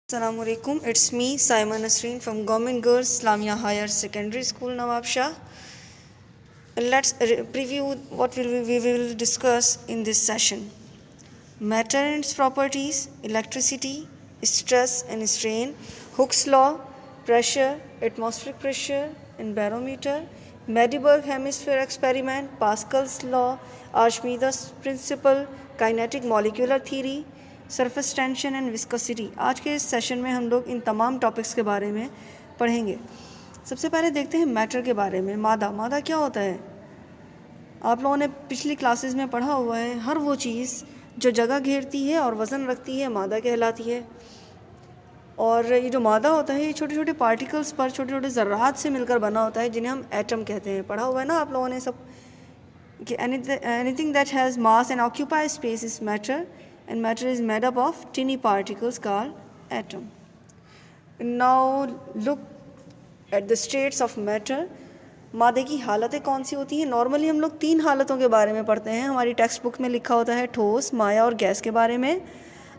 Assalamualaikum. It's me, Simon Nasreen from Government Girls Islamia Higher Secondary School, Nawab Shah. Let's preview what we will discuss in this session. Matter and its properties, electricity, stress and strain, Hooke's law, pressure, atmospheric pressure and barometer, Medberg hemisphere experiment, Pascal's law, Archimedes principle, kinetic molecular theory, surface tension and viscosity. आज के इस session में हम लोग इन तमाम topics के बारे में पढ़ेंगे। सबसे पहले देखते हैं मैटर के बारे में। मादा क्या होता है? आप लोगों ने पिछली क्लासेस में पढ़ा हुआ है, हर वो चीज़ जो जगह घेरती है और वज़न रखती है मादा कहलाती है। और ये जो मादा होता है ये छोटे छोटे पार्टिकल्स पर छोटे छोटे ज़र्रात से मिलकर बना होता है, जिन्हें हम एटम कहते हैं। पढ़ा हुआ है ना आप लोगों ने सब कि anything that has mass and occupy space is matter and matter is made up of tiny particles called atom. Now look at the states of matter. मादे की हालतें कौन सी होती हैं? नॉर्मली हम लोग 3 हालतों के बारे में पढ़ते हैं। हमारी टेक्स्ट बुक में लिखा होता है ठोस, माया और गैस के बारे में।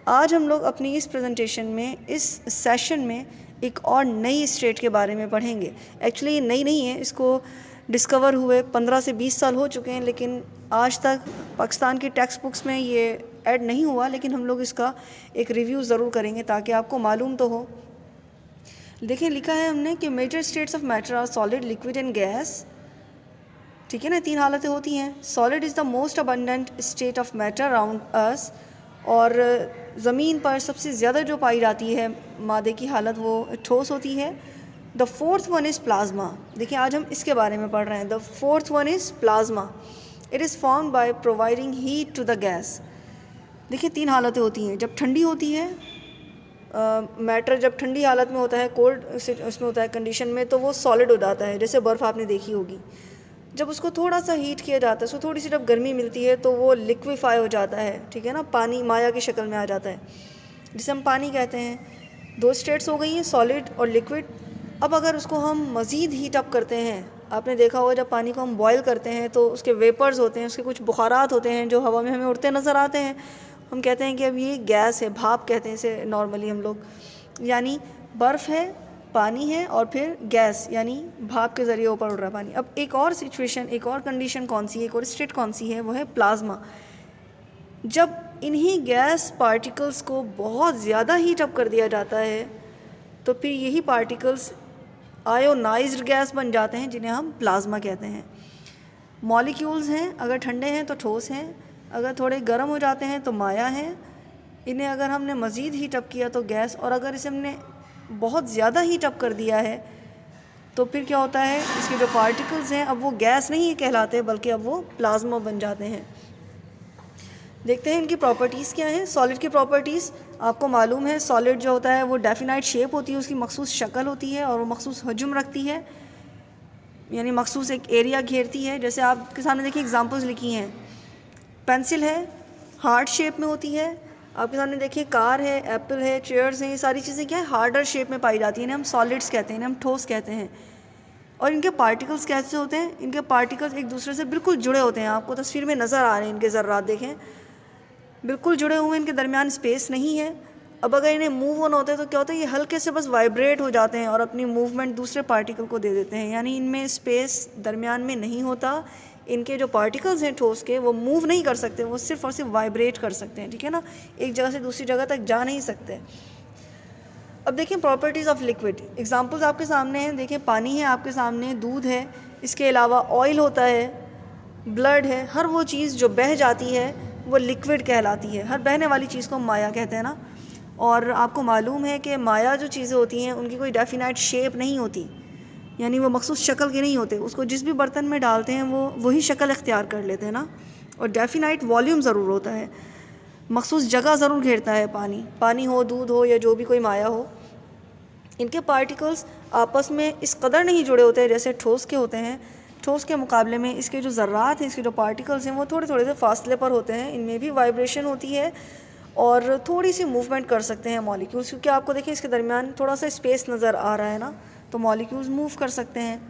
आज हम लोग अपनी इस प्रेजेंटेशन में, इस सेशन में एक और नई स्टेट के बारे में पढ़ेंगे। एक्चुअली ये नई नहीं है, इसको डिस्कवर हुए 15 से 20 साल हो चुके हैं, लेकिन आज तक पाकिस्तान की टेक्स्ट बुक्स में ये ऐड नहीं हुआ। लेकिन हम लोग इसका एक रिव्यू ज़रूर करेंगे ताकि आपको मालूम तो हो। देखिए लिखा है हमने कि major states of matter are solid, liquid and gas. ठीक है ना, 3 हालतें होती हैं। Solid is the most abundant state of matter around us, और ज़मीन पर सबसे ज़्यादा जो पाई जाती है मादे की हालत वो ठोस होती है। The fourth one is plasma. देखिए आज हम इसके बारे में पढ़ रहे हैं। The fourth one is plasma. It is formed by providing heat to the gas. देखिए 3 हालतें होती हैं। जब ठंडी होती है मैटर, जब ठंडी हालत में होता है, कोल्ड उसमें होता है कंडीशन में, तो वो सॉलिड हो जाता है, जैसे बर्फ़ आपने देखी होगी। जब उसको थोड़ा सा हीट किया जाता है, उसको थोड़ी सी जब गर्मी मिलती है तो वो लिक्विफाई हो जाता है। ठीक है ना, पानी माया की शक्ल में आ जाता है, जिसे हम पानी कहते हैं। 2 स्टेट्स हो गई हैं, सॉलिड और लिक्विड। अब अगर उसको हम मज़ीद हीट अप करते हैं, आपने देखा होगा जब पानी को हम बॉयल करते हैं तो उसके वेपर्स होते हैं, उसके कुछ बुखारात होते हैं जो हवा में हमें उड़ते नज़र आते हैं। हम कहते हैं कि अब ये गैस है, भाप कहते हैं इसे नॉर्मली हम लोग। यानी बर्फ़ है, पानी है और फिर गैस यानी भाप के ज़रिए ऊपर उड़ रहा है पानी। अब एक और सिचुएशन, एक और कंडीशन कौन सी है, एक और स्टेट कौन सी है, वो है प्लाज्मा। जब इन्हीं गैस पार्टिकल्स को बहुत ज़्यादा हीट अप कर दिया जाता है तो फिर यही पार्टिकल्स आयोनाइज्ड गैस बन जाते हैं, जिन्हें हम प्लाज्मा कहते हैं। मॉलिक्यूल्स हैं, अगर ठंडे हैं तो ठोस हैं, अगर थोड़े गर्म हो जाते हैं तो माया है। इन्हें अगर हमने मज़ीद हीट अप किया तो गैस, और अगर इसे हमने बहुत ज़्यादा हीट अप कर दिया है तो फिर क्या होता है, इसके जो पार्टिकल्स हैं अब वो गैस नहीं कहलाते बल्कि अब वो प्लाज्मा बन जाते हैं। देखते हैं इनकी प्रॉपर्टीज़ क्या हैं। सॉलिड की प्रॉपर्टीज़ आपको मालूम है, सॉलिड जो होता है वो डेफिनाइट शेप होती है, उसकी मखसूस शक्ल होती है और वो मखसूस हजम रखती है, यानी मखसूस एक एरिया घेरती है। जैसे आपके सामने देखिए एग्जांपल्स लिखी हैं। पेंसिल है, हार्ड शेप में होती है। आपके सामने देखिए कार है, एप्पल है, चेयर्स हैं, ये सारी चीज़ें क्या है, हार्डर शेप में पाई जाती हैं। इन्हें हम सॉलिड्स कहते हैं, इन्हें हम ठोस कहते हैं। और इनके पार्टिकल्स कैसे होते हैं? इनके पार्टिकल्स एक दूसरे से बिल्कुल जुड़े होते हैं। आपको तस्वीर में नज़र आ रहे हैं इनके ज़र्रात, देखें बिल्कुल जुड़े हुए, इनके दरमियान स्पेस नहीं है। अब अगर इन्हें मूव ऑन होता है तो क्या होता है, ये हल्के से बस वाइब्रेट हो जाते हैं और अपनी मूवमेंट दूसरे पार्टिकल को दे देते हैं, यानी इनमें स्पेस दरमियान में नहीं होता। इनके जो पार्टिकल्स हैं ठोस के, वो मूव नहीं कर सकते, वो सिर्फ और सिर्फ वाइब्रेट कर सकते हैं। ठीक है ना, एक जगह से दूसरी जगह तक जा नहीं सकते। अब देखें प्रॉपर्टीज़ ऑफ लिक्विड। एग्जांपल्स आपके सामने हैं, देखें पानी है आपके सामने, दूध है, इसके अलावा ऑयल होता है, ब्लड है। हर वो चीज़ जो बह जाती है वो लिक्विड कहलाती है। हर बहने वाली चीज़ को माया कहते हैं ना। और आपको मालूम है कि माया जो चीज़ें होती हैं उनकी कोई डेफिनाइट शेप नहीं होती, यानी वो मखसूस शक्ल के नहीं होते। उसको जिस भी बर्तन में डालते हैं वो वही शक्ल इख्तियार कर लेते हैं ना। और डेफिनाइट वॉल्यूम ज़रूर होता है, मखसूस जगह ज़रूर घेरता है पानी हो, दूध हो या जो भी कोई माया हो। इनके पार्टिकल्स आपस में इस कदर नहीं जुड़े होते हैं जैसे ठोस के होते हैं। ठोस के मुकाबले में इसके जो ज़र्रात हैं, इसके जो पार्टिकल्स हैं, वो थोड़े थोड़े से फासले पर होते हैं। इनमें भी वाइब्रेशन होती है और थोड़ी सी मूवमेंट कर सकते हैं मॉलिक्यूल्स, क्योंकि आपको देखिए इसके दरमियान थोड़ा सा स्पेस नज़र आ रहा है ना, तो मॉलिक्यूल्स मूव कर सकते हैं।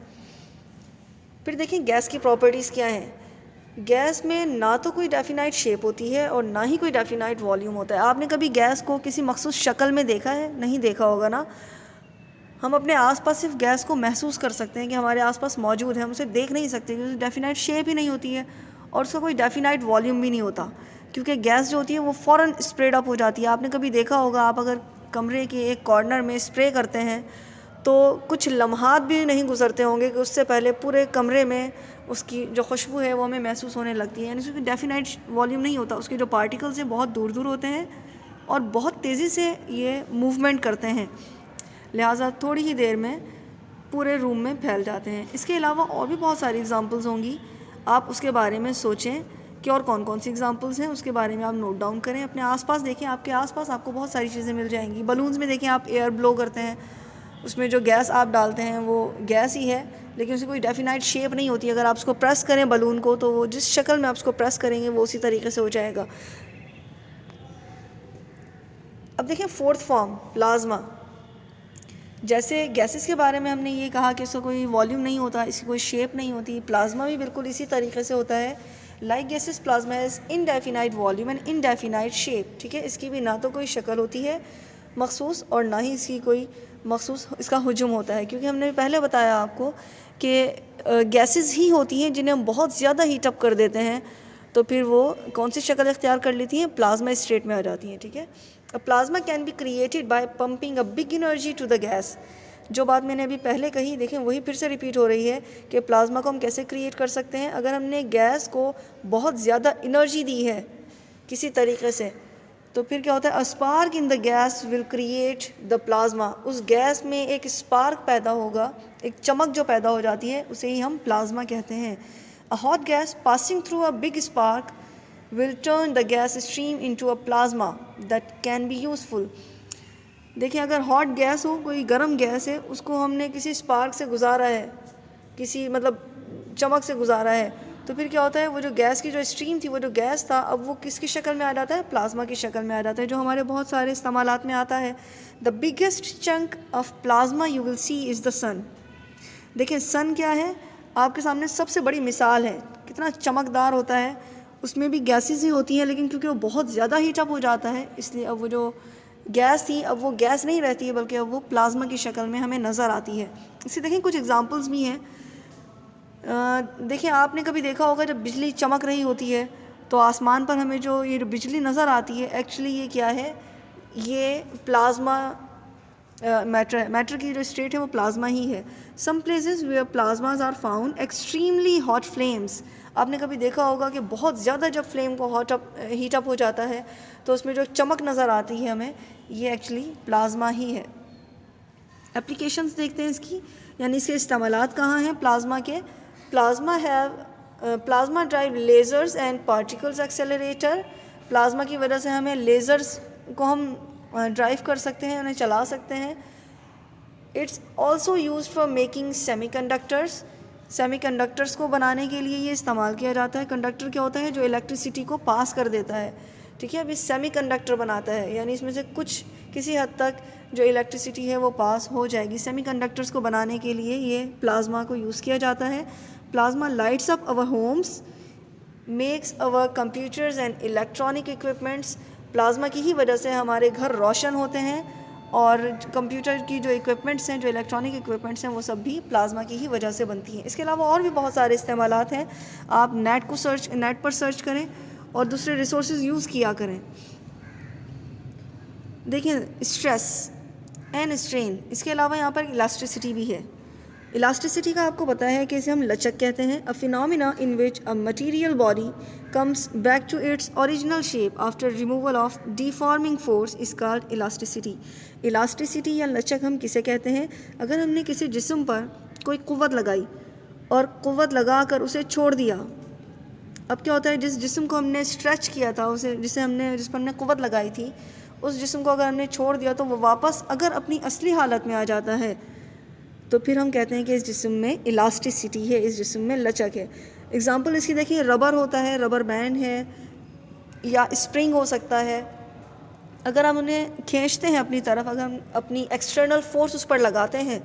फिर देखिए गैस की प्रॉपर्टीज़ क्या हैं। गैस में ना तो कोई डेफिनाइट शेप होती है और ना ही कोई डेफिनाइट वॉल्यूम होता है। आपने कभी गैस को किसी मखसूस शक्ल में देखा है? नहीं देखा होगा ना। हम अपने आसपास सिर्फ गैस को महसूस कर सकते हैं कि हमारे आसपास मौजूद है, हम उसे देख नहीं सकते क्योंकि डेफिनाइट शेप ही नहीं होती है और उसका कोई डेफिनाइट वॉल्यूम भी नहीं होता, क्योंकि गैस जो होती है वो फ़ौरन स्प्रेड अप हो जाती है। आपने कभी देखा होगा, आप अगर कमरे के एक कॉर्नर में स्प्रे करते हैं तो कुछ लम्हात भी नहीं गुजरते होंगे कि उससे पहले पूरे कमरे में उसकी जो खुशबू है वो हमें महसूस होने लगती है। यानी उसकी डेफिनाइट वॉल्यूम नहीं होता, उसके जो पार्टिकल्स हैं बहुत दूर दूर होते हैं और बहुत तेज़ी से ये मूवमेंट करते हैं, लिहाजा थोड़ी ही देर में पूरे रूम में फैल जाते हैं। इसके अलावा और भी बहुत सारी एग्जांपल्स होंगी, आप उसके बारे में सोचें कि और कौन कौन सी एग्जांपल्स हैं, उसके बारे में आप नोट डाउन करें। अपने आसपास देखें, आपके आसपास आपको बहुत सारी चीज़ें मिल जाएंगी। बलून्स में देखें, आप एयर ब्लो करते हैं, उसमें जो गैस आप डालते हैं वो गैस ही है, लेकिन उसकी कोई डेफिनाइट शेप नहीं होती। अगर आप उसको प्रेस करें बलून को तो वो जिस शक्ल में आप उसको प्रेस करेंगे वो उसी तरीके से हो जाएगा। अब देखें फोर्थ फॉर्म, प्लाज्मा। जैसे गैसेस के बारे में हमने ये कहा कि इसका कोई वॉल्यूम नहीं होता, इसकी कोई शेप नहीं होती, प्लाज्मा भी बिल्कुल इसी तरीके से होता है। Like gases, plasma is indefinite volume and indefinite shape. ठीक है, इसकी भी ना तो कोई शक्ल होती है मखसूस और ना ही इसकी कोई मखसूस इसका हुजूम होता है, क्योंकि हमने पहले बताया आपको कि गैसेस ही होती हैं जिन्हें हम बहुत ज़्यादा हीटअप कर देते हैं तो फिर वो कौन सी शक्ल इख्तियार कर लेती हैं? प्लाज्मा स्टेट में आ जाती हैं। ठीक है, a plasma can be created by pumping a big energy to the gas. जो बात मैंने अभी पहले कही, देखें वही फिर से रिपीट हो रही है कि प्लाज्मा को हम कैसे क्रिएट कर सकते हैं। अगर हमने गैस को बहुत ज़्यादा एनर्जी दी है किसी तरीके से तो फिर क्या होता है? A spark in the gas will create the plasma. उस गैस में एक स्पार्क पैदा होगा, एक चमक जो पैदा हो जाती है उसे ही हम प्लाज्मा कहते हैं। A hot gas passing through a big spark will turn the gas stream into a plasma that can be useful। देखिए, अगर हॉट गैस हो, कोई गर्म गैस है, उसको हमने किसी स्पार्क से गुजारा है, किसी मतलब चमक से गुजारा है, तो फिर क्या होता है? वो जो गैस की जो स्ट्रीम थी, वो जो गैस था, अब वो किसकी शक्ल में आ जाता है? प्लाज्मा की शक्ल में आ जाता है, जो हमारे बहुत सारे इस्तेमालात में आता है। The biggest chunk of plasma you will see is the sun. देखिए, सन क्या है? आपके सामने सबसे बड़ी मिसाल है, कितना चमकदार होता है। उसमें भी गैसेस ही होती हैं, लेकिन क्योंकि वो बहुत ज़्यादा हीटअप हो जाता है इसलिए अब वो जो गैस थी अब वो गैस नहीं रहती है, बल्कि अब वो प्लाज्मा की शक्ल में हमें नज़र आती है। इसे देखें, कुछ एग्जांपल्स भी हैं। देखिए, आपने कभी देखा होगा जब बिजली चमक रही होती है तो आसमान पर हमें जो ये बिजली नज़र आती है, एक्चुअली ये क्या है? ये प्लाज्मा मैटर है। मैटर की जो स्टेट है वो प्लाज्मा ही है। Some places where plasmas are found extremely hot flames. आपने कभी देखा होगा कि बहुत ज़्यादा जब फ्लेम को हीटअप हो जाता है तो उसमें जो चमक नज़र आती है हमें, ये एक्चुअली प्लाज्मा ही है। एप्लीकेशंस देखते हैं इसकी, यानी इसके इस्तेमालात कहाँ हैं प्लाज्मा के। Plasma drive lasers and particles accelerator. Plasma की वजह से हमें लेज़र्स को हम ड्राइव कर सकते हैं, उन्हें चला सकते हैं। It's also use for making semiconductors. Semiconductors को बनाने के लिए ये इस्तेमाल किया जाता है। कंडक्टर क्या होता है? जो इलेक्ट्रिसिटी को पास कर देता है। ठीक है, अभी सेमीकंडक्टर बनाता है, यानी इसमें से कुछ किसी हद तक जो इलेक्ट्रिसिटी है वो पास हो जाएगी। सेमीकंडक्टर्स को बनाने के लिए ये प्लाज्मा को यूज़ किया जाता है। Plasma lights up our homes, makes our computers and electronic equipments. Plasma की ही वजह से हमारे घर रोशन होते हैं और कंप्यूटर की जो इक्विपमेंट्स हैं, जो इलेक्ट्रॉनिक इक्विपमेंट्स हैं, वो सब भी प्लाज्मा की ही वजह से बनती हैं। इसके अलावा और भी बहुत सारे इस्तेमालात हैं। आप नेट पर सर्च करें और दूसरे रिसोर्सेज यूज़ किया करें। देखिए, स्ट्रेस एंड स्ट्रेन, इसके अलावा यहाँ पर इलास्टिसिटी भी है। इलास्टिसिटी का आपको पता है कि इसे हम लचक कहते हैं। A phenomena in which a material body comes back to its original shape after removal of deforming force is called elasticity. Elasticity या लचक हम किसे कहते हैं? अगर हमने किसी जिस्म पर कोई कुव्वत लगाई और कुव्वत लगा कर उसे छोड़ दिया, अब क्या होता है? जिस जिस्म को हमने स्ट्रेच किया था, उसे जिस पर हमने कुव्वत लगाई थी, उस जिस्म को अगर हमने छोड़ दिया तो वो वापस अगर अपनी असली हालत में आ जाता है तो फिर हम कहते हैं कि इस जिस्म में इलास्टिसिटी है, इस जिस्म में लचक है। एग्जांपल इसकी देखिए, रबर होता है, रबर बैंड है या स्प्रिंग हो सकता है। अगर हम उन्हें खींचते हैं अपनी तरफ, अगर हम अपनी एक्सटर्नल फोर्स उस पर लगाते हैं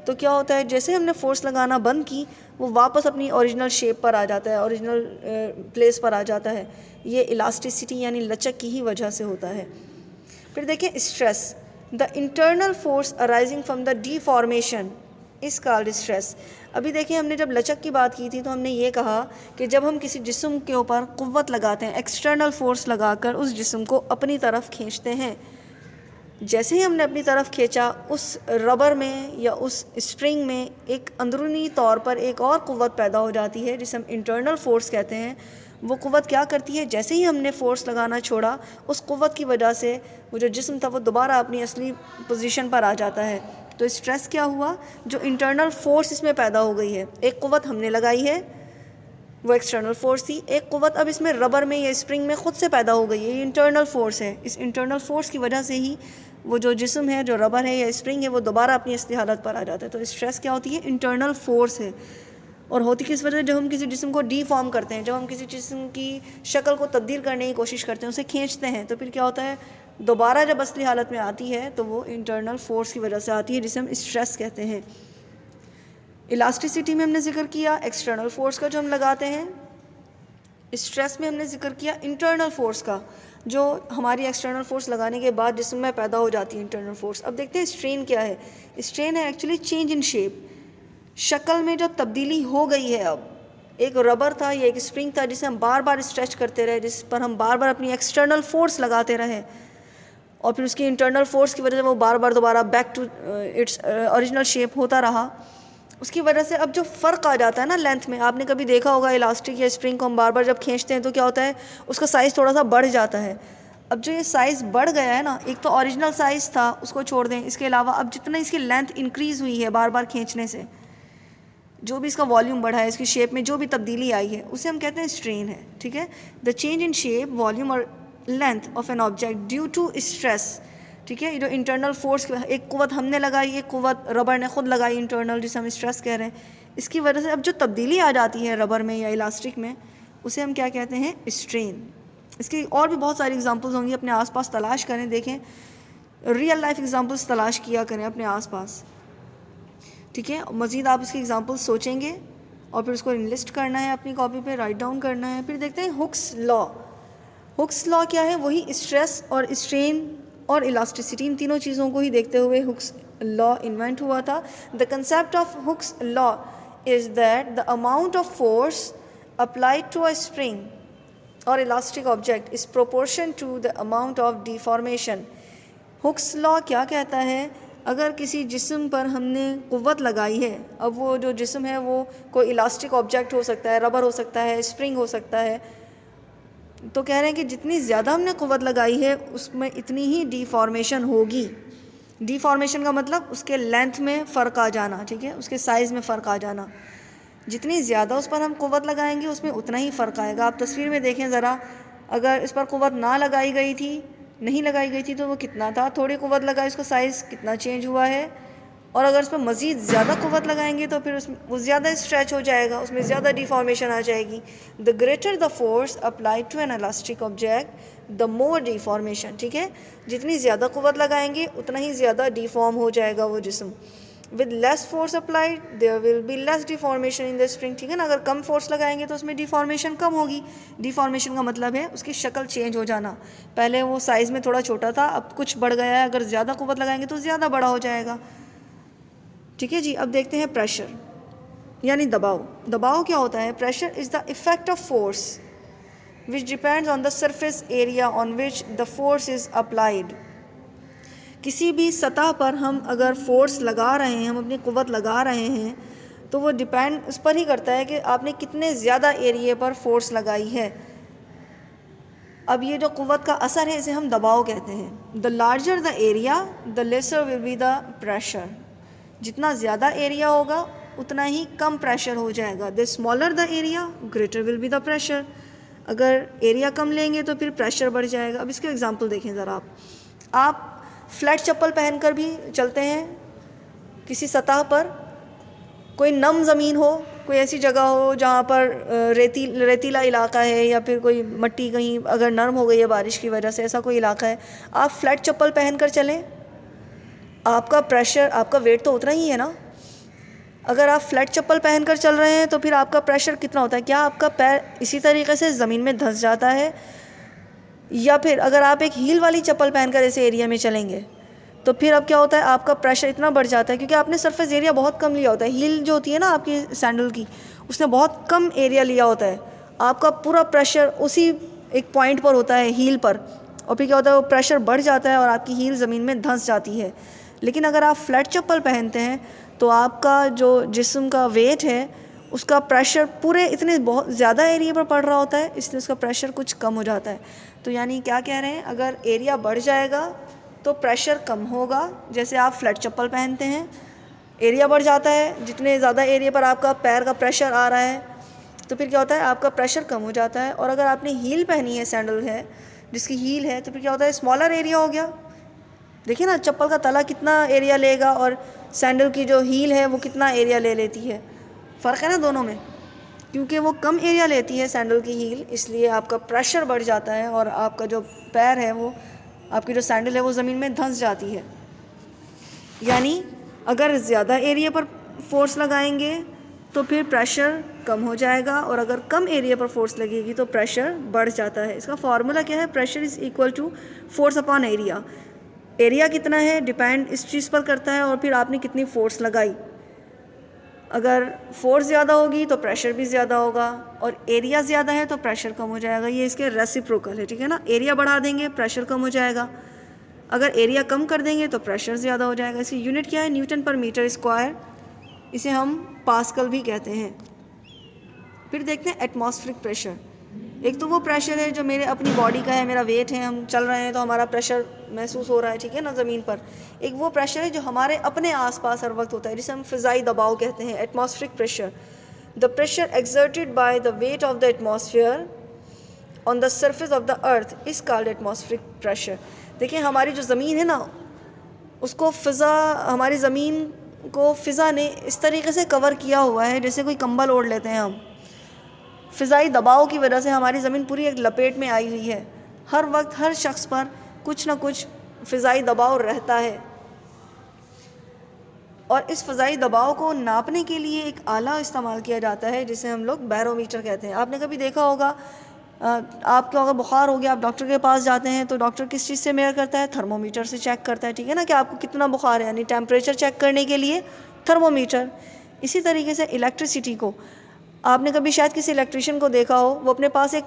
तो क्या होता है, जैसे हमने फोर्स लगाना बंद की वो वापस अपनी ओरिजिनल शेप पर आ जाता है, ओरिजिनल प्लेस पर आ जाता है। ये इलास्टिसिटी यानी लचक की ही वजह से होता है। फिर देखें stress, the internal force arising from the deformation इस कॉल्ड स्ट्रेस। अभी देखिए हमने जब लचक की बात की थी तो हमने ये कहा कि जब हम किसी जिस्म के ऊपर क़ुव्वत लगाते हैं, एक्सटर्नल फोर्स लगाकर उस जिस्म को अपनी तरफ खींचते हैं, जैसे ही हमने अपनी तरफ खींचा उस रबर में या उस स्प्रिंग में एक अंदरूनी तौर पर एक और क़ुव्वत पैदा हो जाती है जिसे हम इंटरनल फोर्स कहते हैं। वो क़ुव्वत क्या करती है, जैसे ही हमने फ़ोर्स लगाना छोड़ा उस क़ुव्वत की वजह से वो जो जिस्म था वो दोबारा अपनी असली पोजीशन पर आ जाता है। तो स्ट्रेस क्या हुआ, जो इंटरनल फोर्स इसमें पैदा हो गई है। एक क़ुव्वत हमने लगाई है वो एक्सटर्नल फोर्स थी, एक क़ुव्वत अब इसमें रबर में या स्प्रिंग में ख़ुद से पैदा हो गई है, ये इंटरनल फोर्स है। इस इंटरनल फोर्स की वजह से ही वो जो जिस्म है, जो रबर है या स्प्रिंग है, वो दोबारा अपनी असली हालत पर आ जाता है। तो स्ट्रेस क्या होती है, इंटरनल फोर्स है। और होती किस वजह से, जब हम किसी जिस्म को डीफॉर्म करते हैं, जब हम किसी जिस्म की शक्ल को तब्दील करने की कोशिश करते हैं, उसे खींचते हैं, तो फिर क्या होता है, दोबारा जब असली हालत में आती है तो वो इंटरनल फोर्स की वजह से आती है जिसे हम स्ट्रेस कहते हैं। इलास्टिसिटी में हमने जिक्र किया एक्सटर्नल फोर्स का जो हम लगाते हैं, स्ट्रेस में हमने जिक्र किया इंटरनल फोर्स का जो हमारी एक्सटर्नल फोर्स लगाने के बाद जिस्म में पैदा हो जाती है इंटरनल फोर्स। अब देखते हैं स्ट्रेन क्या है। स्ट्रेन है एक्चुअली चेंज इन शेप, शक्ल में जो तब्दीली हो गई है। अब एक रबर था या एक स्प्रिंग था जिसे हम बार बार स्ट्रेच करते रहे, जिस पर हम बार बार अपनी एक्सटर्नल फोर्स लगाते रहे और फिर उसकी इंटरनल फोर्स की वजह से वो बार बार दोबारा back to its original shape होता रहा। उसकी वजह से अब जो फ़र्क आ जाता है ना लेंथ में, आपने कभी देखा होगा इलास्टिक या स्प्रिंग को हम बार बार जब खींचते हैं तो क्या होता है, उसका साइज़ थोड़ा सा बढ़ जाता है। अब जो ये साइज़ बढ़ गया है ना, एक तो ओरिजिनल साइज़ था उसको छोड़ दें, इसके अलावा अब जितना इसकी लेंथ इंक्रीज़ हुई है बार बार खींचने से, जो भी इसका वॉल्यूम बढ़ा है, इसकी शेप में जो भी तब्दीली आई है, उसे हम कहते हैं स्ट्रेन है। ठीक है, the change in shape, volume और length of an object due to stress. ठीक है, ये जो इंटरनल फोर्स, एक क़ुव्वत हमने लगाई, एक क़ुव्वत रबर ने ख़ुद लगाई इंटरनल, जिसे हम स्ट्रेस कह रहे हैं, इसकी वजह से अब जो तब्दीली आ जाती है रबर में या इलास्टिक में, उसे हम क्या कहते हैं, स्ट्रेन। इसकी और भी बहुत सारी एग्जांपल्स होंगी, अपने आसपास तलाश करें, देखें, रियल लाइफ एग्जांपल्स तलाश किया करें अपने आसपास। ठीक है, मज़ीद आप इसकी एग्जांपल्स सोचेंगे और फिर उसको लिस्ट करना है, अपनी कॉपी पे राइट डाउन करना है। फिर देखते हैं हुक्स लॉ। हुक्स लॉ क्या है, वही स्ट्रेस और स्ट्रेन और इलास्टिसिटी, इन तीनों चीज़ों को ही देखते हुए हुक्स लॉ इन्वेंट हुआ था। The concept of Hooke's law is that the amount of force applied to a spring or elastic object is proportion to the amount of deformation. Hooke's law क्या कहता है, अगर किसी जिस्म पर हमने क़ुव्वत लगाई है, अब वो जो जिस्म है वो कोई इलास्टिक ऑब्जेक्ट हो सकता है, रबर हो सकता है, स्प्रिंग हो सकता है, तो कह रहे हैं कि जितनी ज़्यादा हमने क़ुव्वत लगाई है उसमें इतनी ही डिफॉर्मेशन होगी। डिफॉर्मेशन का मतलब उसके लेंथ में फ़र्क आ जाना, ठीक है, उसके साइज़ में फ़र्क आ जाना। जितनी ज़्यादा उस पर हम क़ुव्वत लगाएंगे उसमें उतना ही फ़र्क आएगा। आप तस्वीर में देखें ज़रा, अगर इस पर क़ुव्वत ना लगाई गई थी, नहीं लगाई गई थी, तो वो कितना था, थोड़ी क़ुव्वत लगाई उसका साइज़ कितना चेंज हुआ है, और अगर उस पर मज़ीद ज़्यादा क़ुव्वत लगाएंगे तो फिर उसमें वो ज़्यादा स्ट्रेच हो जाएगा, उसमें ज़्यादा डिफॉर्मेशन आ जाएगी। The greater the force applied to an elastic object the more deformation. ठीक है, जितनी ज़्यादा क़ुव्वत लगाएंगे उतना ही ज़्यादा डिफॉर्म हो जाएगा वो जिस्म। With less force applied there will be less deformation in the spring. ठीक है ना, अगर कम फोर्स लगाएंगे तो उसमें डिफॉर्मेशन कम होगी। डिफॉर्मेशन का मतलब है उसकी शक्ल चेंज हो जाना, पहले वो साइज़ में थोड़ा छोटा था, अब कुछ बढ़ गया है, अगर ज़्यादा क़ुव्वत लगाएंगे तो ज़्यादा बड़ा हो जाएगा। ठीक है जी, अब देखते हैं प्रेशर यानी दबाव। दबाव क्या होता है, pressure is the effect of force which depends on the surface area on which the force is applied. किसी भी सतह पर हम अगर फोर्स लगा रहे हैं, हम अपनी क़ुव्वत लगा रहे हैं, तो वो डिपेंड उस पर ही करता है कि आपने कितने ज़्यादा एरिए पर फोर्स लगाई है। अब ये जो क़ुव्वत का असर है इसे हम दबाव कहते हैं। The larger the area the lesser will be the pressure. जितना ज़्यादा एरिया होगा उतना ही कम प्रेशर हो जाएगा। The smaller the area greater will be the pressure. अगर एरिया कम लेंगे तो फिर प्रेशर बढ़ जाएगा। अब इसके एग्जांपल देखें ज़रा। आप फ्लैट चप्पल पहनकर भी चलते हैं किसी सतह पर, कोई नम ज़मीन हो कोई ऐसी जगह हो जहाँ पर रेतीला इलाका है या फिर कोई मट्टी कहीं अगर नरम हो गई है बारिश की वजह से, ऐसा कोई इलाका है, आप फ्लैट चप्पल पहन कर चलें, आपका प्रेशर, आपका वेट तो उतना ही है ना। अगर आप फ्लैट चप्पल पहन कर चल रहे हैं तो फिर आपका प्रेशर कितना होता है? क्या आपका पैर इसी तरीके से ज़मीन में धंस जाता है? या फिर अगर आप एक हील वाली चप्पल पहनकर ऐसे एरिया में चलेंगे तो फिर अब क्या होता है, आपका प्रेशर इतना बढ़ जाता है क्योंकि आपने सरफेस एरिया बहुत कम लिया होता है। हील जो होती है ना आपकी सैंडल की, उसने बहुत कम एरिया लिया होता है, आपका पूरा प्रेशर उसी एक पॉइंट पर होता है, हील पर, और फिर क्या होता है, वो प्रेशर बढ़ जाता है और आपकी हील ज़मीन में धंस जाती है। लेकिन अगर आप फ्लैट चप्पल पहनते हैं तो आपका जो जिस्म का वेट है उसका प्रेशर पूरे इतने बहुत ज़्यादा एरिया पर पड़ रहा होता है, इसलिए उसका प्रेशर कुछ कम हो जाता है। तो यानी क्या कह रहे हैं, अगर एरिया बढ़ जाएगा तो प्रेशर कम होगा। जैसे आप फ्लैट चप्पल पहनते हैं, एरिया बढ़ जाता है, जितने ज़्यादा एरिया पर आपका पैर का प्रेशर आ रहा है तो फिर क्या होता है, आपका प्रेशर कम हो जाता है। और अगर आपने हील पहनी है, सैंडल है जिसकी हील है, तो फिर क्या होता है, स्मॉलर एरिया हो गया। देखिए ना, चप्पल का तला कितना एरिया लेगा और सैंडल की जो हील है वो कितना एरिया ले लेती है। फ़र्क है ना दोनों में, क्योंकि वो कम एरिया लेती है सैंडल की हील, इसलिए आपका प्रेशर बढ़ जाता है और आपका जो पैर है वो, आपकी जो सैंडल है वो ज़मीन में धंस जाती है। यानी अगर ज़्यादा एरिया पर फोर्स लगाएंगे तो फिर प्रेशर कम हो जाएगा, और अगर कम एरिया पर फोर्स लगेगी तो प्रेशर बढ़ जाता है। इसका फॉर्मूला क्या है, pressure is equal to force upon area. Area कितना है डिपेंड इस चीज़ पर करता है और फिर आपने कितनी फ़ोर्स लगाई। अगर फोर्स ज़्यादा होगी तो प्रेशर भी ज़्यादा होगा, और एरिया ज़्यादा है तो प्रेशर कम हो जाएगा। ये इसके रेसिप्रोकल है, ठीक है ना। एरिया बढ़ा देंगे प्रेशर कम हो जाएगा, अगर एरिया कम कर देंगे तो प्रेशर ज़्यादा हो जाएगा। इसकी यूनिट क्या है, न्यूटन पर मीटर स्क्वायर, इसे हम पास्कल भी कहते हैं। फिर देखते हैं एटमॉस्फेरिक प्रेशर। एक तो वो प्रेशर है जो मेरे अपनी बॉडी का है, मेरा वेट है, हम चल रहे हैं तो हमारा प्रेशर महसूस हो रहा है, ठीक है ना, ज़मीन पर। एक वो प्रेशर है जो हमारे अपने आसपास हर वक्त होता है, जिसे हम फ़िज़ाई दबाव कहते हैं, atmospheric pressure. The pressure exerted by the wait of the atmosphere on the surface of the earth is called atmospheric pressure. देखिए, हमारी जो ज़मीन है ना, उसको फ़िज़ा, हमारी ज़मीन को फ़िज़ा ने इस तरीके से कवर किया हुआ है जैसे कोई कंबल ओढ़ लेते हैं हम। फ़िज़ाई दबाव की वजह से हमारी ज़मीन पूरी एक लपेट में आई हुई है। हर वक्त हर शख्स पर कुछ ना कुछ फ़िज़ाई दबाव रहता है, और इस फ़िज़ाई दबाव को नापने के लिए एक आला इस्तेमाल किया जाता है जिसे हम लोग बैरोमीटर कहते हैं। आपने कभी देखा होगा, आपको अगर बुखार हो गया, आप डॉक्टर के पास जाते हैं तो डॉक्टर किस चीज़ से मेज़र करता है, थर्मोमीटर से चेक करता है, ठीक है ना, कि आपको कितना बुखार है, यानी टेम्परेचर चेक करने के लिए थर्मोमीटर। इसी तरीके से इलेक्ट्रिसिटी को, आपने कभी शायद किसी इलेक्ट्रिशियन को देखा हो, वो अपने पास एक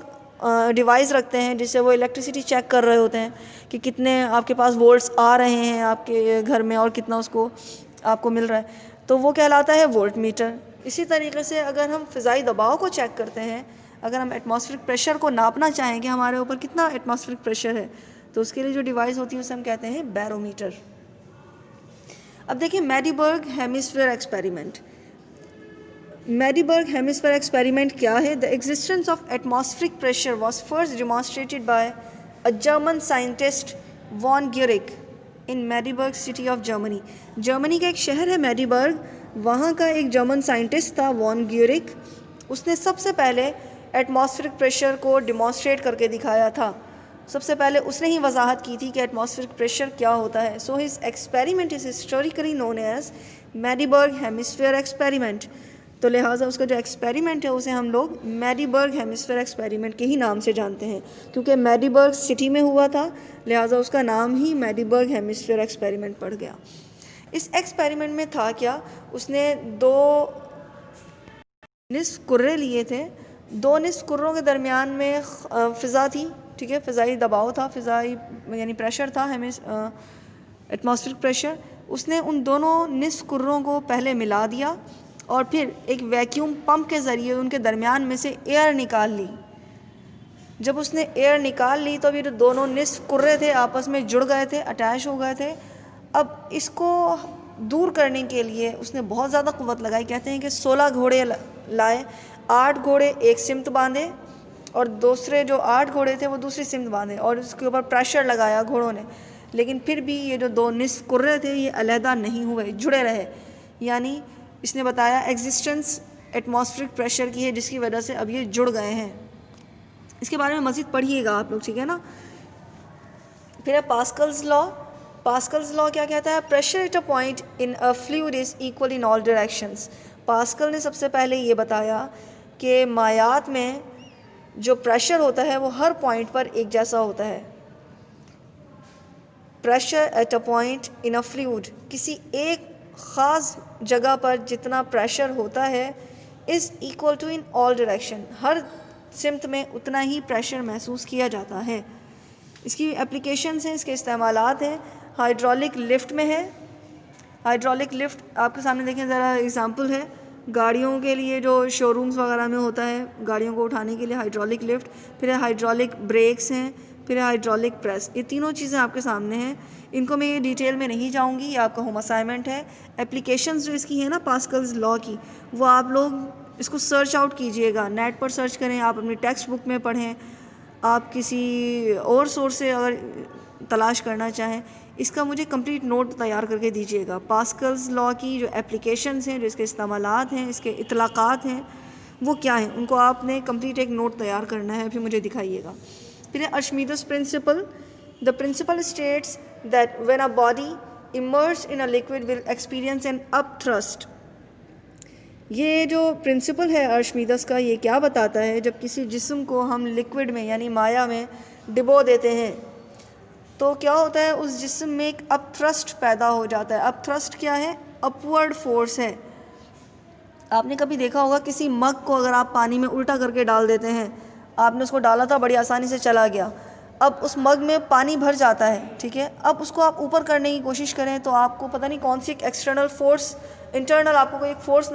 डिवाइस रखते हैं जिससे वो इलेक्ट्रिसिटी चेक कर रहे होते हैं कि कितने आपके पास वोल्ट्स आ रहे हैं आपके घर में और कितना उसको आपको मिल रहा है, तो वो कहलाता है वोल्ट मीटर। इसी तरीके से अगर हम फ़िज़ाई दबाव को चेक करते हैं, अगर हम एटमॉस्फेरिक प्रेशर को नापना चाहें कि हमारे ऊपर कितना एटमॉस्फेरिक प्रेशर है, तो उसके लिए जो डिवाइस होती है उसे हम कहते हैं बैरोमीटर। अब देखिए Magdeburg hemisphere experiment. Magdeburg hemisphere experiment क्या है? The existence of atmospheric pressure was first demonstrated by a German scientist von Guericke in Magdeburg city of Germany. Germany का एक शहर है मेडीबर्ग, वहाँ का एक जर्मन साइंटिस्ट था वॉन ग्यूरिक, उसने सबसे पहले एटमॉस्फेरिक प्रेशर को डिमॉन्स्ट्रेट करके दिखाया था। सबसे पहले उसने ही वजाहत की थी कि एटमॉस्फेरिक प्रेशर क्या होता है। So his experiment is historically known as Magdeburg hemisphere experiment. तो लिहाजा उसका जो एक्सपेरिमेंट है उसे हम लोग मेडीबर्ग हेमिस्फीयर एक्सपेरिमेंट के ही नाम से जानते हैं, क्योंकि मेडीबर्ग सिटी में हुआ था, लिहाजा उसका नाम ही मेडीबर्ग हेमिस्फीयर एक्सपेरिमेंट पड़ गया। इस एक्सपेरिमेंट में था क्या, उसने 2 निस्फ कुर्रे लिए थे, 2 निस्फ कुर्रों के दरमियान में फ़िज़ा थी, ठीक है, फ़िज़ाई दबाव था, फ़िज़ाई यानी प्रेशर था, एटमॉस्फेरिक प्रेशर। उसने उन दोनों निस्फ कुर्रों को पहले मिला दिया और फिर एक वैक्यूम पंप के ज़रिए उनके दरमियान में से एयर निकाल ली। जब उसने एयर निकाल ली तो फिर दोनों निस्फ कुर्रे थे आपस में जुड़ गए थे, अटैच हो गए थे। अब इसको दूर करने के लिए उसने बहुत ज़्यादा क़ुव्वत लगाई। कहते हैं कि 16 घोड़े लाए, 8 घोड़े एक सिमत बांधे और दूसरे जो 8 घोड़े थे वो दूसरी सिमत बांधे, और उसके ऊपर प्रेशर लगाया घोड़ों ने, लेकिन फिर भी ये जो 2 निस्फ कुर्रे थे ये अलहदा नहीं हुए, जुड़े रहे। यानी इसने बताया एग्जिस्टेंस एटमॉस्फेरिक प्रेशर की है, जिसकी वजह से अब ये जुड़ गए हैं। इसके बारे में मज़ीद पढ़िएगा आप लोग, ठीक है ना। फिर है पास्कल्स लॉ। पास्कल्स लॉ क्या कहता है? Pressure at a point in a fluid is equal in all directions. Pascal ने सबसे पहले ये बताया कि मायात में जो प्रेशर होता है वो हर पॉइंट पर एक जैसा होता है। Pressure at a point in a fluid, किसी एक ख़ास जगह पर जितना प्रेशर होता है, is equal to in all direction, हर सिमत में उतना ही प्रेशर महसूस किया जाता है। इसकी एप्लीकेशंस हैं, इसके इस्तेमालात हैं। हाइड्रोलिक लिफ्ट में है। हाइड्रोलिक लिफ्ट आपके सामने देखें ज़रा, एग्जांपल है गाड़ियों के लिए जो शोरूम्स वगैरह में होता है, गाड़ियों को उठाने के लिए हाइड्रोलिक लिफ्ट। फिर हाइड्रोलिक ब्रेक्स हैं, फिर हाइड्रोलिक प्रेस। ये तीनों चीज़ें आपके सामने हैं। इनको मैं ये डिटेल में नहीं जाऊंगी, ये आपका होम असाइनमेंट है। एप्लीकेशंस जो इसकी है ना पास्कल्स लॉ की, वो आप लोग इसको सर्च आउट कीजिएगा, नेट पर सर्च करें, आप अपनी टेक्स्ट बुक में पढ़ें, आप किसी और सोर्स से अगर तलाश करना चाहें, इसका मुझे कंप्लीट नोट तैयार करके दीजिएगा। पास्कल्स लॉ की जो एप्लीकेशंस हैं, जो इसके इस्तेमालात हैं, इसके इतलाक़ात हैं, वो क्या हैं, उनको आपने कंप्लीट एक नोट तैयार करना है, फिर मुझे दिखाइएगा। फिर Archimedes principle. The principle states that when a body immersed in a liquid will experience an up thrust. ये जो प्रिंसिपल है आर्शिमीदेस का, ये क्या बताता है? जब किसी जिस्म को हम लिक्विड में यानी माया में डिबो देते हैं तो क्या होता है, उस जिस्म में एक अप थ्रस्ट पैदा हो जाता है। अप थ्रस्ट क्या है? अपवर्ड फोर्स है। आपने कभी देखा होगा किसी मग को अगर आप पानी में उल्टा करके डाल देते हैं, आपने उसको डाला था, बड़ी आसानी से चला गया, अब उस मग में पानी भर जाता है, ठीक है। अब उसको आप ऊपर करने की कोशिश करें तो आपको पता नहीं कौन सी एक एक्सटर्नल फोर्स, इंटरनल आपको कोई एक फ़ोर्स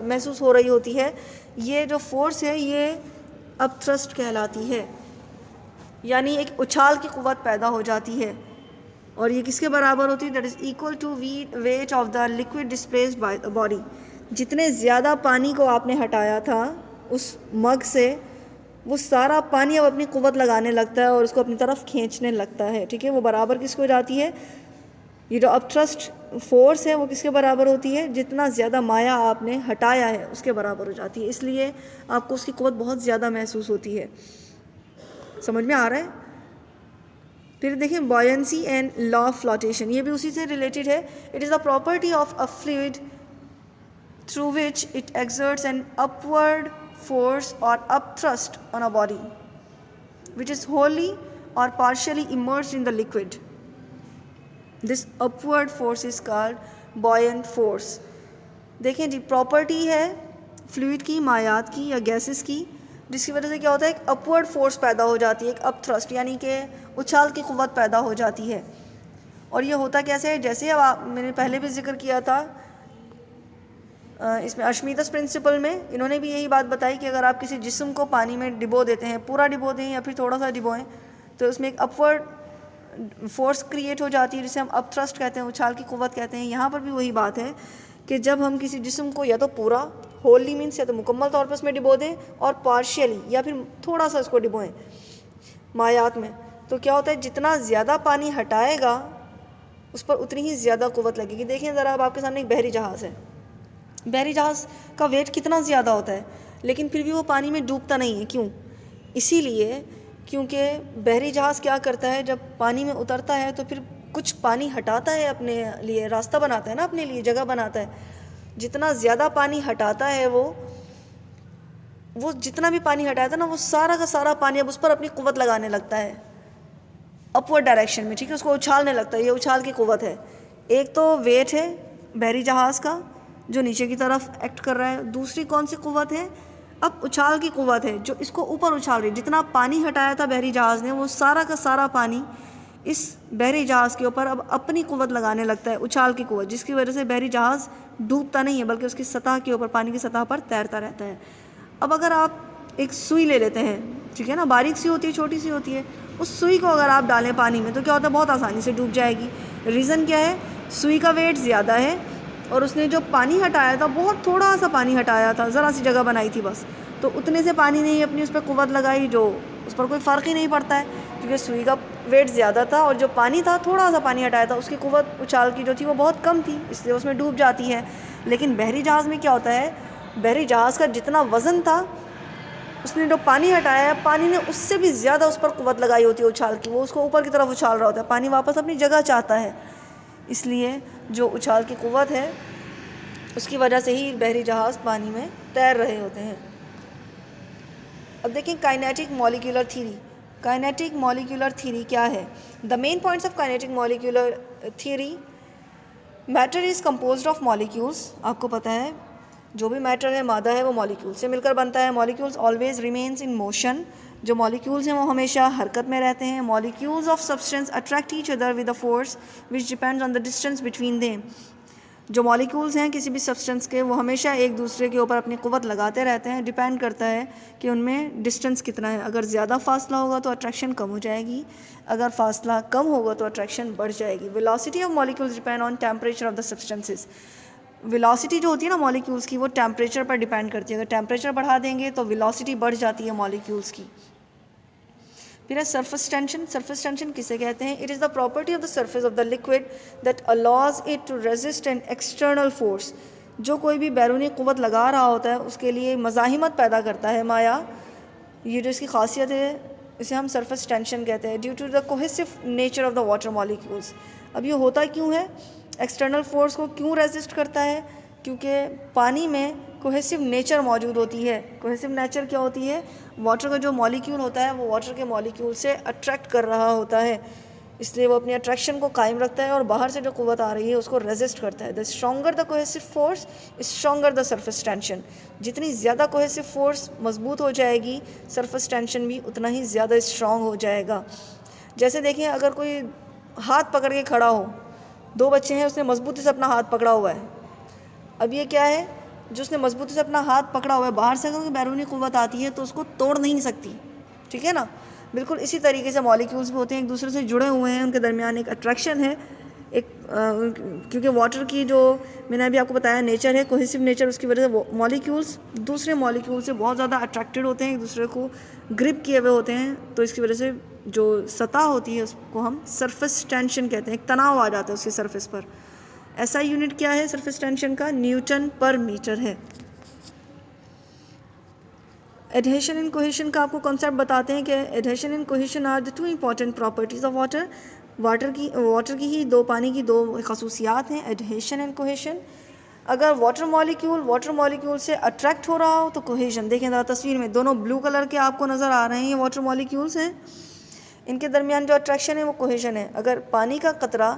महसूस हो रही होती है। ये जो फोर्स है ये अप थ्रस्ट कहलाती है, यानी एक उछाल की क़ुव्वत पैदा हो जाती है। और ये किसके बराबर होती है? That is equal to weight of the liquid displaced by the body. जितने ज़्यादा पानी को आपने हटाया था उस मग से, वो सारा पानी अब अपनी क़ुव्वत लगाने लगता है और उसको अपनी तरफ खींचने लगता है, ठीक है। वो बराबर किसको हो जाती है? ये जो अप थ्रस्ट फोर्स है वो किसके बराबर होती है? जितना ज़्यादा माया आपने हटाया है उसके बराबर हो जाती है। इसलिए आपको उसकी क़ुव्वत बहुत ज़्यादा महसूस होती है। समझ में आ रहा है? फिर देखें buoyancy and law of flotation, ये भी उसी से रिलेटेड है। It is the property of a fluid through which it exerts an upward force or up thrust on a body which is wholly or partially immersed in the liquid. This upward force is called buoyant force. देखें जी, property है fluid की, मायात की या gases की, जिसकी वजह से क्या होता है, एक अपवर्ड फोर्स पैदा हो जाती है, एक अप थ्रस्ट यानी कि उछाल की क़ुव्वत पैदा हो जाती है। और ये होता कैसे है? जैसे अब मैंने पहले भी जिक्र किया था, इसमें आर्शिमीदेस प्रिंसिपल में इन्होंने भी यही बात बताई कि अगर आप किसी जिस्म को पानी में डिबो देते हैं, पूरा डिबो दें या फिर थोड़ा सा डिबोएं, तो उसमें एक अपवर्ड फोर्स क्रिएट हो जाती है, जिसे हम अप थ्रस्ट कहते हैं, उछाल की क़ुव्वत कहते हैं। यहाँ पर भी वही बात है कि जब हम किसी जिस्म को या तो पूरा होली मीन्स या तो मुकम्मल तौर पर उसमें डिबो दें और पार्शियली या फिर थोड़ा सा उसको डिबोएं मायात में, तो क्या होता है, जितना ज़्यादा पानी हटाएगा उस पर उतनी ही ज़्यादा क़ुव्वत लगेगी। देखें ज़रा, अब आपके सामने एक बहरी जहाज़ है, बहरी जहाज़ का वेट कितना ज़्यादा होता है, लेकिन फिर भी वो पानी में डूबता नहीं है। क्यों? इसीलिए क्योंकि बहरी जहाज़ क्या करता है, जब पानी में उतरता है तो फिर कुछ पानी हटाता है, अपने लिए रास्ता बनाता है ना, अपने लिए जगह बनाता है। जितना ज़्यादा पानी हटाता है वो जितना भी पानी हटाया था ना, वो सारा का सारा पानी अब उस पर अपनी क़ुव्वत लगाने लगता है अपवर्ड डायरेक्शन में, ठीक है। उसको उछालने लगता है, ये उछाल की क़ुव्वत है। एक तो वेट है बहरी जहाज़ का जो नीचे की तरफ एक्ट कर रहा है, दूसरी कौन सी क़ुव्वत है? अब उछाल की क़ुव्वत है जो इसको ऊपर उछाल रही है। जितना पानी हटाया था बहरी जहाज़ ने, वो सारा का सारा पानी इस बहरी जहाज़ के ऊपर अब अपनी क़ुव्वत लगाने लगता है, उछाल की क़ुव्वत, जिसकी वजह से बहरी जहाज़ डूबता नहीं है बल्कि उसकी सतह के ऊपर, पानी की सतह पर तैरता रहता है। अब अगर आप एक सुई ले लेते हैं, ठीक है ना, बारीक सी होती है, छोटी सी होती है, उस सुई को अगर आप डालें पानी में तो क्या होता है, बहुत आसानी से डूब जाएगी। रीज़न क्या है? सुई का वेट ज़्यादा है और उसने जो पानी हटाया था, बहुत थोड़ा सा पानी हटाया था, ज़रा सी जगह बनाई थी बस, तो उतने से पानी ने अपनी उस पर क़ुव्वत लगाई, जो उस पर कोई फ़र्क ही नहीं पड़ता है, क्योंकि सुई का वेट ज़्यादा था और जो पानी था, थोड़ा सा पानी हटाया था, उसकी क़ुव्वत उछाल की जो थी वो बहुत कम थी, इसलिए उसमें डूब जाती है। लेकिन बहरी जहाज़ में क्या होता है, बहरी जहाज़ का जितना वज़न था उसने जो पानी हटाया, पानी ने उससे भी ज़्यादा उस पर क़ुव्वत लगाई होती है उछाल की, वो उसको ऊपर की तरफ उछाल रहा होता है, पानी वापस अपनी जगह चाहता है, इसलिए जो उछाल की क़ुव्वत है उसकी वजह से ही बहरी जहाज़ पानी में तैर रहे होते हैं। अब देखें kinetic molecular theory. Kinetic molecular theory क्या है? The main points of kinetic molecular theory, matter is composed of molecules. आपको पता है जो भी मैटर है, मादा है, वो मॉलिक्यूल से मिलकर बनता है। Molecules always remains in motion. जो मॉलिक्यूल्स हैं वो हमेशा हरकत में रहते हैं। Molecules of substance attract each other with a force which depends on the distance between them. जो मॉलिक्यूल्स हैं किसी भी सब्सटेंस के, वो हमेशा एक दूसरे के ऊपर अपनी क़ुव्वत लगाते रहते हैं। डिपेंड करता है कि उनमें डिस्टेंस कितना है। अगर ज़्यादा फासला होगा तो अट्रैक्शन कम हो जाएगी, अगर फासला कम होगा तो अट्रैक्शन बढ़ जाएगी। Velocity of molecules depend on temperature of the substances. Velocity जो होती है ना मॉलिक्यूल्स की, वो टेम्परेचर पर डिपेंड करती है। अगर टेम्परेचर बढ़ा देंगे तो वेलोसिटी बढ़ जाती है मॉलिक्यूल्स की। फिर है सरफेस टेंशन। सरफेस टेंशन किसे कहते हैं? It is the property of the surface of the liquid that allows it to resist an external force. जो कोई भी बैरूनी क़ुव्वत लगा रहा होता है उसके लिए मज़ाहिमत पैदा करता है माया, ये जो इसकी खासियत है इसे हम सरफेस टेंशन कहते हैं। Due to the cohesive nature of the water molecules. अब ये होता क्यों है? एक्सटर्नल फोर्स को क्यों रेजिस्ट करता है? क्योंकि पानी में कोहेसिव नेचर मौजूद होती है। कोहेसिव नेचर क्या होती है? वाटर का जो मॉलिक्यूल होता है वो वाटर के मॉलिक्यूल से अट्रैक्ट कर रहा होता है, इसलिए वो अपनी अट्रैक्शन को कायम रखता है और बाहर से जो क़ुव्वत आ रही है उसको रेजिस्ट करता है। The stronger the cohesive force stronger the surface tension. जितनी ज़्यादा कोहेसिव फोर्स मजबूत हो जाएगी, सरफेस टेंशन भी उतना ही ज़्यादा स्ट्रॉन्ग हो जाएगा। जैसे देखिए, अगर कोई हाथ पकड़ के खड़ा हो, दो बच्चे हैं, उसने मजबूती से अपना हाथ पकड़ा हुआ है। अब ये क्या है? जो उसने मजबूती से अपना हाथ पकड़ा हुआ है, बाहर से अगर बैरूनी क़ुव्वत आती है तो उसको तोड़ नहीं सकती, ठीक है ना। बिल्कुल इसी तरीके से मॉलिक्यूल्स भी होते हैं, एक दूसरे से जुड़े हुए हैं, उनके दरमियान एक अट्रैक्शन है, एक क्योंकि वाटर की जो मैंने अभी आपको बताया नेचर है, कोहेसिव नेचर, उसकी वजह से वो मॉलिक्यूल्स दूसरे मॉलिक्यूल से बहुत ज़्यादा अट्रैक्टेड होते हैं, एक दूसरे को ग्रिप किए हुए होते हैं। तो इसकी वजह से जो सतह होती है उसको हम सरफेस टेंशन कहते हैं, एक तनाव आ जाता है उसकी सरफेस पर। ऐसा यूनिट क्या है सरफेस टेंशन का? न्यूटन पर मीटर है। एडहेशन एंड कोहेशन का आपको कॉन्सेप्ट बताते हैं कि adhesion and cohesion are the two important properties of water. Water की ही पानी की दो खसूसियात हैं, एडहेशन एंड कोहेशन। अगर वाटर मॉलिक्यूल से अट्रैक्ट हो रहा हो तो कोहेशन। देखें ज़रा तस्वीर में, दोनों ब्लू कलर के आपको नज़र आ रहे हैं, ये वाटर मॉलिक्यूल्स हैं, इनके दरमियान जो अट्रैक्शन है वो कोहेशन है। अगर पानी का कतरा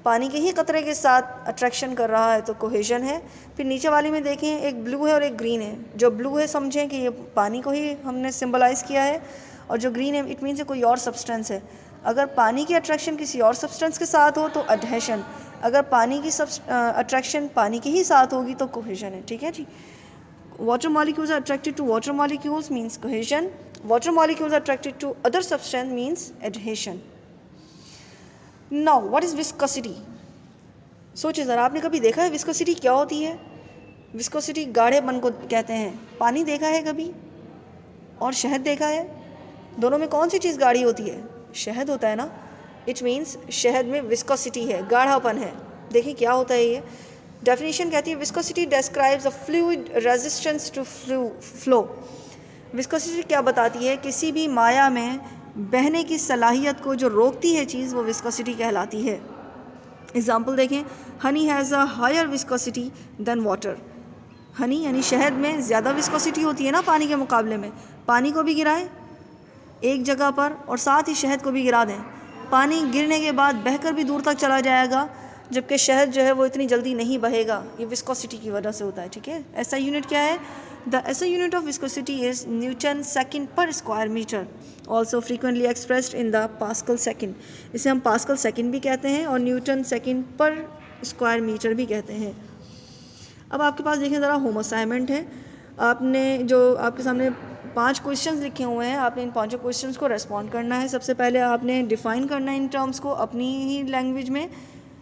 पानी के ही कतरे के साथ अट्रैक्शन कर रहा है तो कोहेशन है। फिर नीचे वाली में देखें, एक ब्लू है और एक ग्रीन है। जो ब्लू है समझें कि ये पानी को ही हमने सिंबलाइज़ किया है, और जो ग्रीन है इट मीन्स कोई और सब्सटेंस है। अगर पानी की अट्रैक्शन किसी और सब्सटेंस के साथ हो तो एडहेशन, अगर पानी की अट्रैक्शन पानी के ही साथ होगी तो कोहेशन है, ठीक है जी। Water molecules are attracted to water molecules means cohesion, water molecules are attracted to other substance means adhesion. Now what is viscosity? सोचिए ज़रा, आपने कभी देखा है विस्कोसिटी क्या होती है? विस्कोसिटी गाढ़ेपन को कहते हैं। पानी देखा है कभी और शहद देखा है? दोनों में कौन सी चीज़ गाढ़ी होती है? शहद होता है ना। इट मीन्स शहद में विस्कोसिटी है, गाढ़ापन है। देखिए क्या होता है ये। डेफिनेशन कहती है viscosity describes a fluid resistance to flow. Viscosity क्या बताती है? किसी भी माया में बहने की सलाहियत को जो रोकती है चीज़, वो विस्कोसिटी कहलाती है। एग्जाम्पल देखें, honey has a higher viscosity than water. Honey यानी शहद में ज़्यादा विस्कोसिटी होती है ना पानी के मुकाबले में। पानी को भी गिराएं एक जगह पर और साथ ही शहद को भी गिरा दें, पानी गिरने के बाद बहकर भी दूर तक चला जाएगा, जबकि शहद जो है वो इतनी जल्दी नहीं बहेगा। ये विस्कोसिटी की वजह से होता है, ठीक है। ऐसा यूनिट क्या है? The SI unit of viscosity is newton second per square metre, also frequently expressed in the pascal second. इसे हम पास्कल सेकेंड भी कहते हैं और newton second per square metre भी कहते हैं। अब आपके पास देखें ज़रा होम असाइनमेंट है। आपने जो आपके सामने 5 क्वेश्चंस लिखे हुए हैं, आपने इन 5 क्वेश्चंस को रेस्पॉन्ड करना है। सबसे पहले आपने डिफ़ाइन करना है इन टर्म्स को अपनी ही लैंग्वेज में,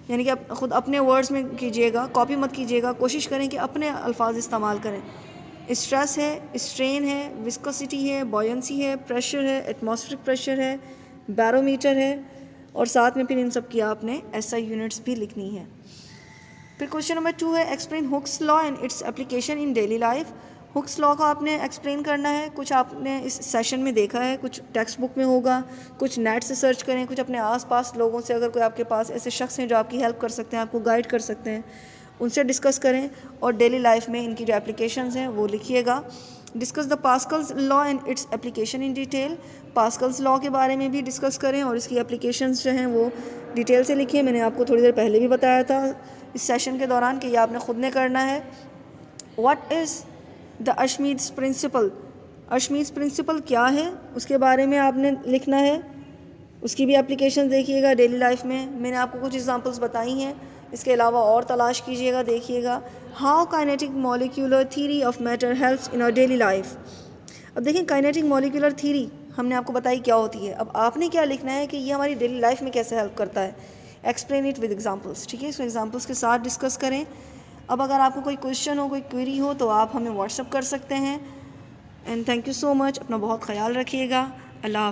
यानी कि आप ख़ुद अपने वर्ड्स में कीजिएगा, कॉपी मत कीजिएगा। कोशिश करें कि अपने अल्फाज इस्तेमाल करें। स्ट्रेस है, स्ट्रेन है, विस्कोसिटी है, बॉयंसी है, प्रेशर है, एटमॉस्फेरिक प्रेशर है, बैरोमीटर है, और साथ में फिर इन सब की आपने एसआई यूनिट्स भी लिखनी है। फिर क्वेश्चन नंबर 2 है explain Hooke's law and its application in daily life. Hooke's law को आपने एक्सप्लेन करना है। कुछ आपने इस सेशन में देखा है, कुछ टेक्स्ट बुक में होगा, कुछ नेट से सर्च करें, कुछ अपने आसपास लोगों से, अगर कोई आपके पास ऐसे शख्स हैं जो आपकी हेल्प कर सकते हैं, आपको गाइड कर सकते हैं, उनसे डिस्कस करें और डेली लाइफ में इनकी जो एप्लीकेशंस हैं वो लिखिएगा। Discuss the Pascal's law and its application in detail. Pascal's law के बारे में भी डिस्कस करें और इसकी एप्लीकेशंस जो हैं वो डिटेल से लिखिए। मैंने आपको थोड़ी देर पहले भी बताया था इस सेशन के दौरान कि ये आपने ख़ुद ने करना है। What is the Archimedes principle. Archimedes principle क्या है उसके बारे में आपने लिखना है। उसकी भी एप्लीकेशन देखिएगा डेली लाइफ में। मैंने आपको कुछ एग्जांपल्स बताई हैं, इसके अलावा और तलाश कीजिएगा, देखिएगा। How kinetic molecular theory of matter helps in our daily life. अब देखें काइनेटिक मॉलिक्यूलर थ्योरी हमने आपको बताई क्या होती है। अब आपने क्या लिखना है कि ये हमारी डेली लाइफ में कैसे हेल्प करता है। एक्सप्लेन इट विद एग्जांपल्स, ठीक है। इसको एग्जांपल्स के साथ डिस्कस करें। अब अगर आपको कोई क्वेश्चन हो, कोई क्वेरी हो तो आप हमें व्हाट्सअप कर सकते हैं। And thank you so much. अपना बहुत ख्याल रखिएगा। अल्लाह।